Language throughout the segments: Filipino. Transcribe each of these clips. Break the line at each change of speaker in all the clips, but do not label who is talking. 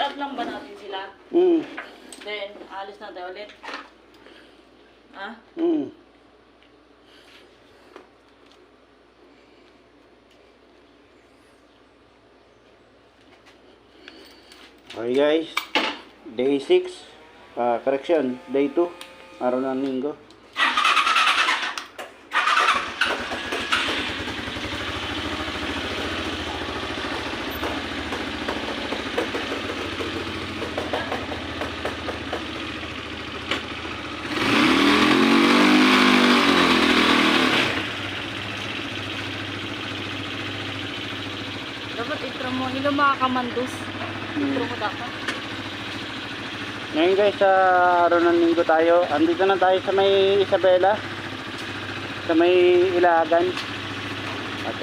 i-out lang ba natin sila? Then, alis na tayo ulit. Ha?
Okay guys, day 6, correction, day 2, araw ng linggo.
Dapat itro mo, hilo mga kamandos. Itro mo dapat.
Ngayon guys, sa araw ng linggo tayo. Andito na tayo sa may Isabela, sa may Ilagan. At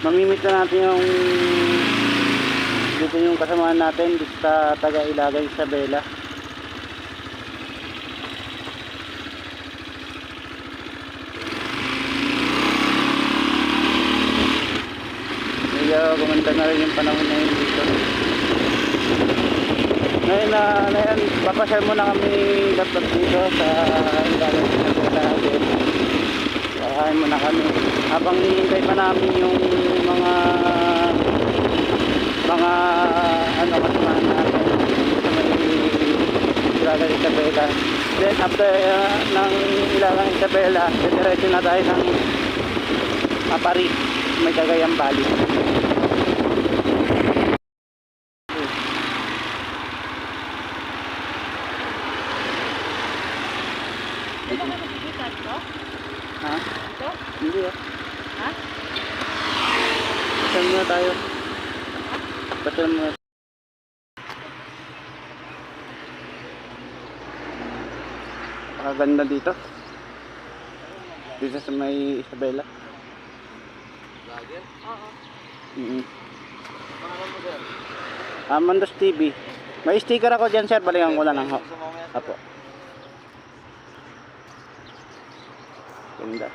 mamimit na natin yung dito yung kasamaan natin dito sa taga Ilagan, Isabela. Medyo gumanda na rin yung panahon na yun dito. Ngayon, papasyal muna kami laptop dito sa Ilagan, Isabela. Kakain muna kami habang hinihintay pa namin yung mga kasamahan natin sa may Ilagan, Isabela. Then after ng Ilagan, Isabela, diretso na tayo ng Paris, may Cagayan Valley.
Di ba kayo nakikita ito?
Ha?
Ito?
Hindi ah.
Ha?
Pasyal muna tayo. Pasyal muna. Napakaganda dito. Dito sa may Isabela.
Oo.
Mandos TV. May sticker ako dyan sir. Balikan ko lang ng apo. Ganda.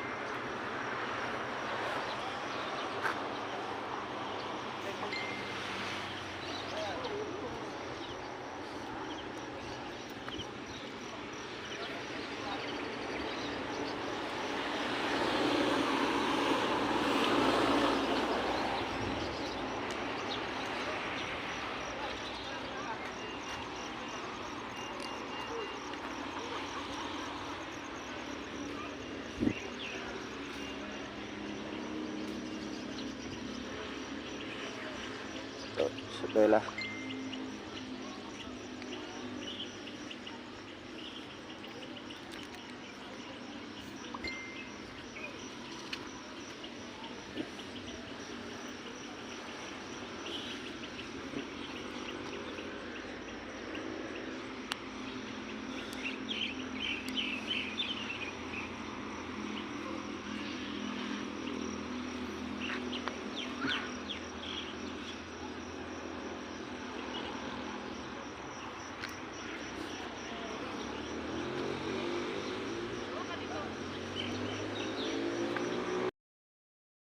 Isabela.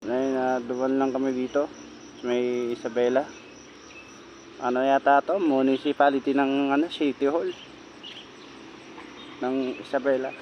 Ngayon, duwan lang kami dito sa may Isabela. Ano yata to? Municipality ng City Hall ng Isabela.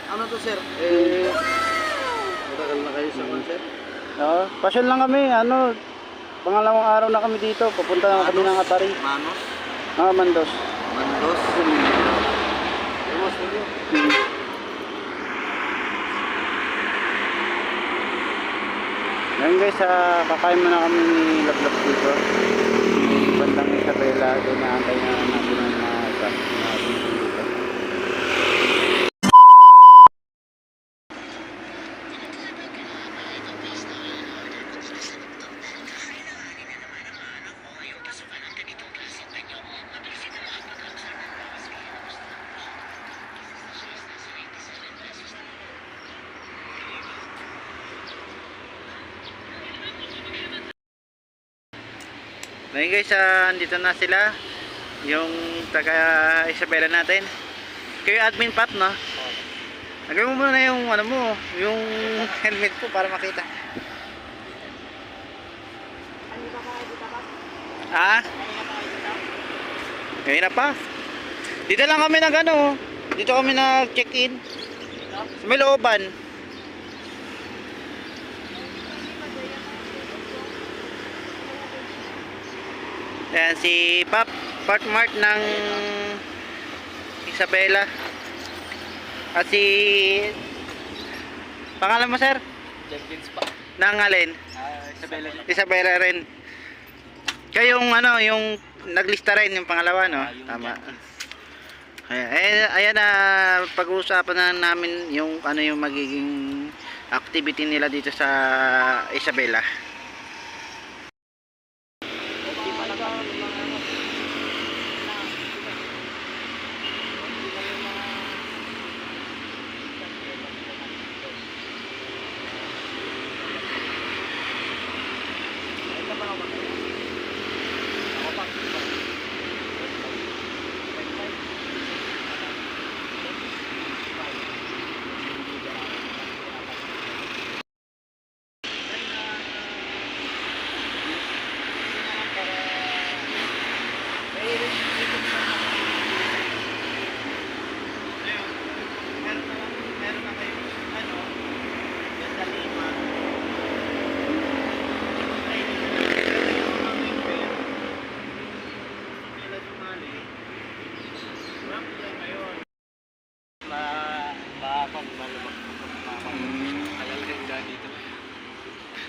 Ano to sir? Matagal na kayo sa sir?
Oo, pasyal lang kami. Pangalawang araw na kami dito. Pupunta na kami ng Atari.
Manos?
Mandos.
Mandos? Ewas na yun.
Ngayon guys, kakain muna kami ni Lablab dito. bandang Isabela, doon naantay na natin ang mga truck na dito. Ngayon guys, andito na sila yung taga Isabela natin. Kayo admin Pat, no? Lagay mo muna yung ano mo, yung helmet ko para makita. Ha? Ngayon na pa. Dito lang kami nag ano, dito kami nag check-in. Sa may looban. Ayan si Pat Mart ng Isabela. At si pangalan mo sir?
Jenkins pa.
Nang alin?
Isabela.
Isabela rin. Kayong ano, yung naglista rin yung pangalawa, no? Tama. Ayan na, pag-uusapan na namin yung ano yung magiging activity nila dito sa Isabela.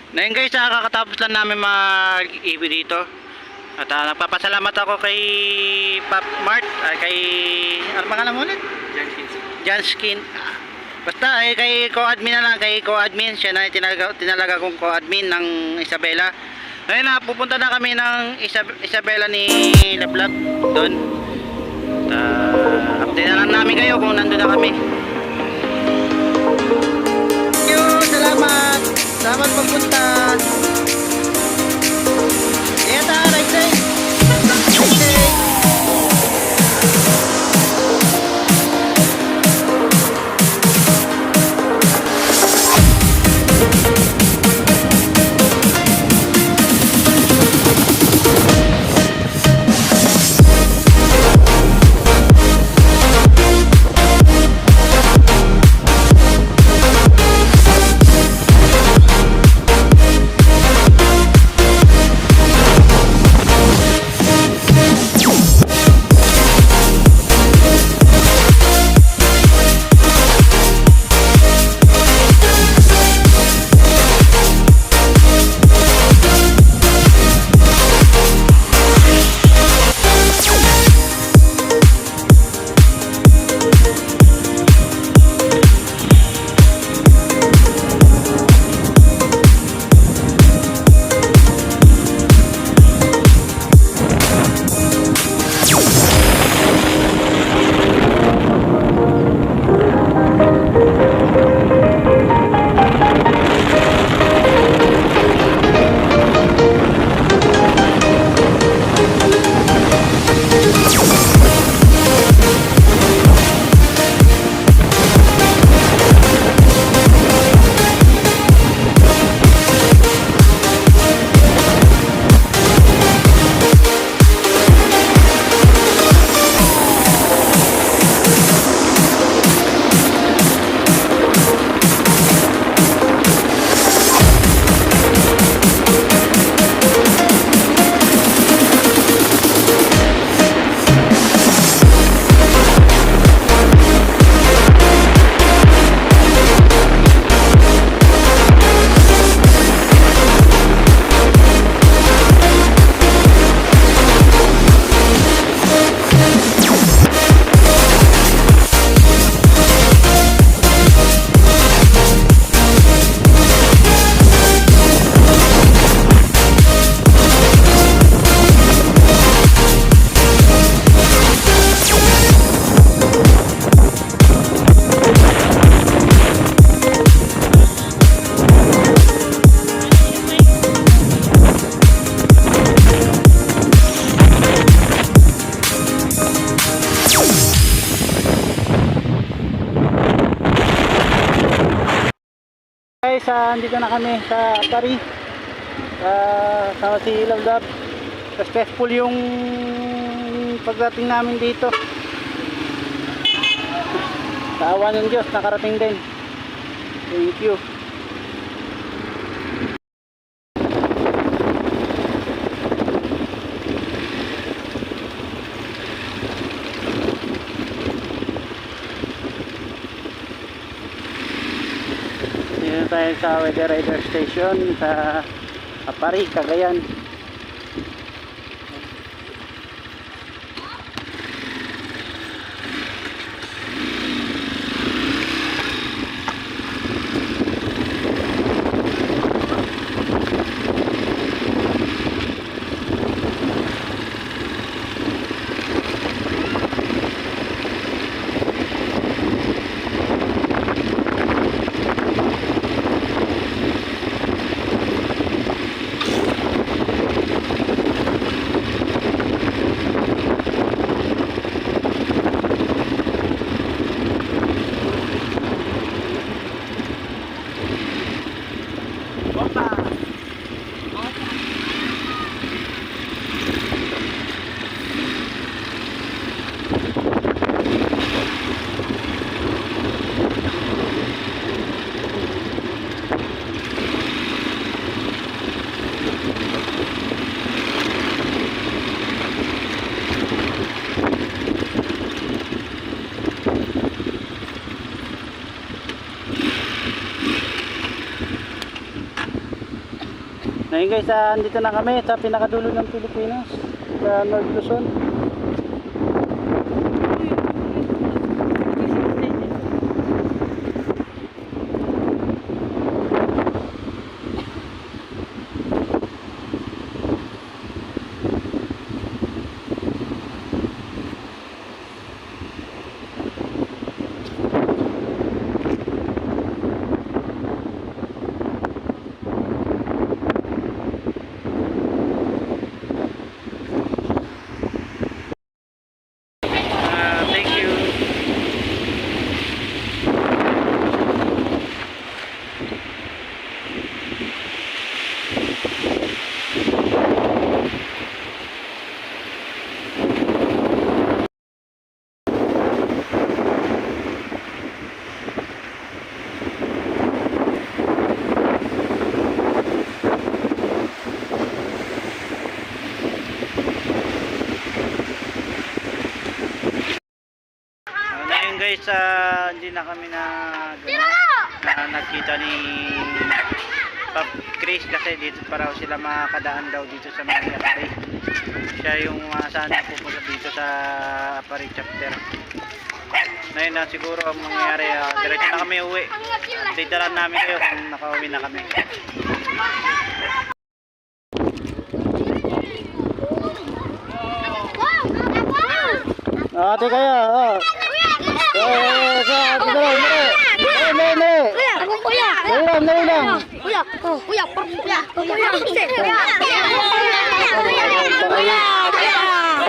Ngayon guys, kakatapos lang namin mag-EV dito. At nagpapasalamat ako kay Pop Mart, kay ano pangalan mo ulit? Janskin. Basta kay co-admin na lang, kay co-admin, siya na tinalaga kong co-admin ng Isabela. Ngayon na, pupunta na kami ng Isabela ni Lablab doon. Update na lang namin kayo kung nandun na kami. Thank you, salamat. Salamat pagpunta. Kaya ta, right side. Right side. andito na kami sa Paris. Sama si Laldab. Successful yung pagdating namin dito. Sa awa ng Diyos, nakarating din. Thank you. Dito tayo sa Weather Rider Station sa Paris, Cagayan. Ngayon guys, andito na kami sa pinakadulo ng Pilipinas, sa North Luzon. Thank you. Ngayon guys, hindi na kami nagkita ni Pop Chris kasi dito pa raw sila makakadaan daw dito sa mga Paris. Siya yung saan na pupunta dito sa Paris chapter. Ngayon na siguro ang mangyayari, diretso na kami uwi. Update lang namin kayo kung nakauwi na kami. Ate kayo,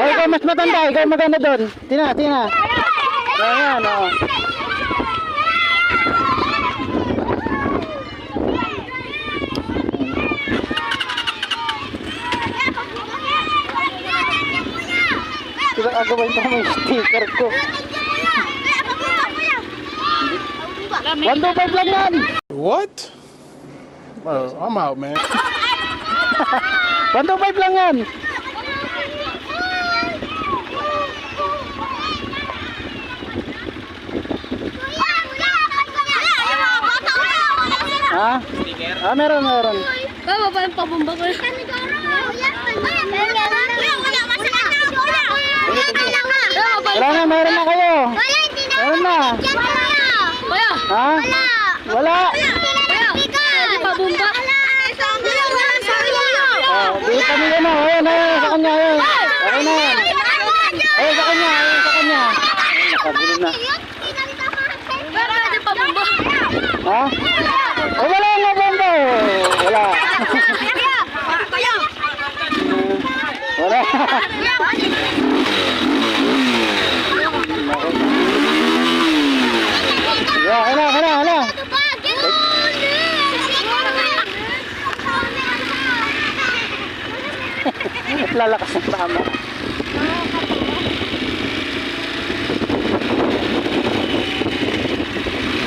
ikaw mas matanda, ikaw maganda doon. Tina. Ayan, Tidak agawin pa may sticker ko. 125 lang yan.
What? Oh, I'm out, man.
125 lang yan. Ha? Meron.
Kaya pa yung pabumba ko.
Wala na, meron na kayo. Meron na.
Kuya!
Ha? Wala.
Pabumba.
Di kami yun na. Ayan, sa kanya. Ayan na yan. Ayan, sa kanya. Nakagulo na.
Pabumba.
Ha? Wala nga bomba. Wala. Wala. Hala. At lalakas ng paa mo.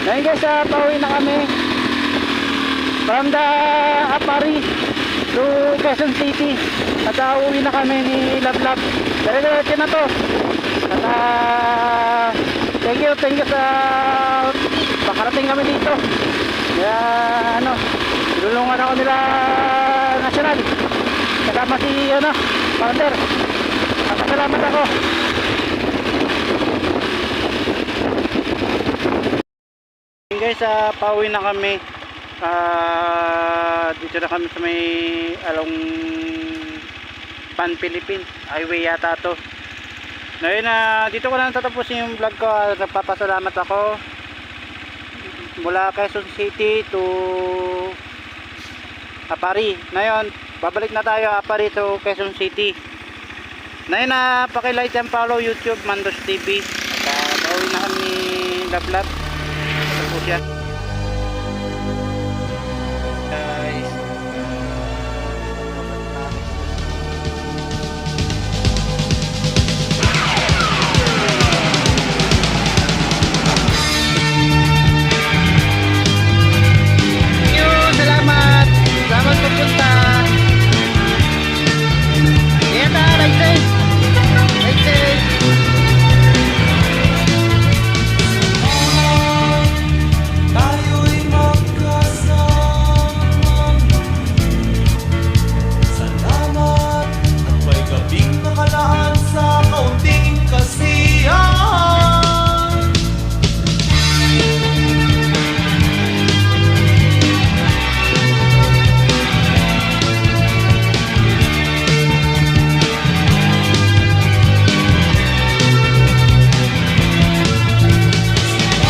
Ngayon guys, pauwi na kami from the Apari to Quezon City. At uuwi na kami ni Lablab. Dire-diretso na to. At thank you sa makarating kami dito. Kaya ano, tulungan ako nila national. Kasama si partner. Salamat ako. Guys, pauwi na kami. Dito na kami sa may along Pan Philippines highway yata to. Ngayon dito ko na tatapusin yung vlog ko. Nagpapasalamat ako mula Quezon City to Apari. Ngayon babalik na tayo Apari to Quezon City. Ngayon paki-like and follow YouTube Mandos TV. At pauwi na kami Lablab. Ito po siya.